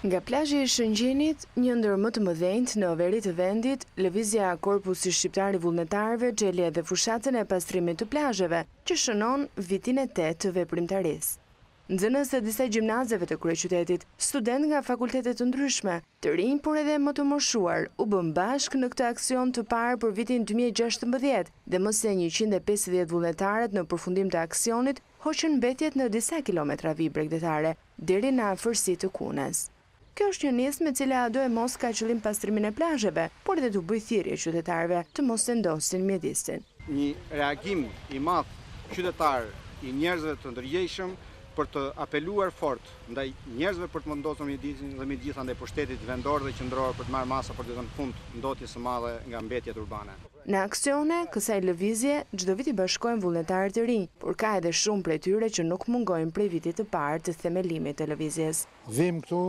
Nga plazhi i Shëngjinit, një ndër më të mëdhenjt në veri të vendit, lëvizja Korpusi Shqiptar i Vullnetarëve xheli edhe fushatën e pastrimit të plazheve, që shënon vitin e 8 të veprimtarisë. Nxënës të disa gjimnazeve të kryeqytetit, student nga fakultete të ndryshme, të rinj por edhe më të moshuar, u bën bashk në këtë aksion të parë për vitin 2016 dhe më se 150 vullnetarët në përfundim të aksionit hoqën mbetjet në disa kilometra vijë bregdetare deri në afërsi të Kunës. Kjo është një nismë e cila do e mos ka qëllim pastrimin e plazheve, por edhe të bëjë thirrje qytetarëve të mos vendosin mjedisin. Një reagim i madh qytetar i njerëzve të ndërgjegjshëm për të apeluar fort ndaj njerëzve për të vendosur mjedisin dhe megjithatë pushtetit vendor dhe qendror për të marrë masa për të dhënë fund ndotjes së madhe nga mbetjet urbane. Në aksione, kësaj lëvizje, çdo vit i bashkohen vullnetarë të rinj, por ka edhe shumë prej tyre që nuk mungojnë prej vitit të parë të themelimit të lëvizjes. Vim këtu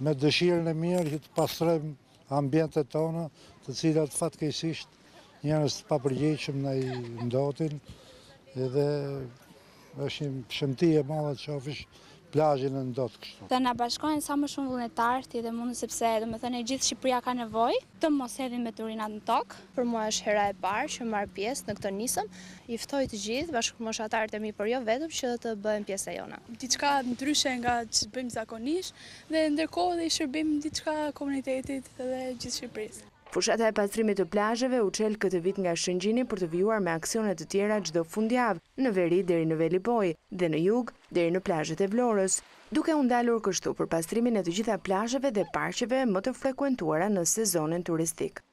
me dëshirën e mirë që të pastrojmë ambientet tona, të cilat fatkeqësisht njerëz të papërgjegjshëm na i ndotin, edhe është një shëmtie e madhe të shofish plazhin e ndot kështu. Të na bashkojnë sa më shumë vullnetarë ti dhe mundë sepse domethënë gjithë Shqipëria ka nevojë të mos hedhin me turinat në tokë. Për mua është hera e parë që marr pjesë në këtë nisëm. I ftoj të gjithë bashkëmoshatarët e mi, por jo vetëm, që të bëhen pjesë e jona. Diçka ndryshe nga që bëjmë zakonisht dhe ndërkohë dhe i shërbim diçka komunitetit dhe gjithë Shqipërisë. Fushata e pastrimit të plazheve u çel këtë vit nga Shëngjini për të vijuar me aksione të tjera çdo fundjavë, në veri deri në Velipoj dhe në jug deri në plazhet e Vlorës, duke u ndalur kështu për pastrimin e të gjitha plazheve dhe parqeve më të frekuentuara në sezonin turistik.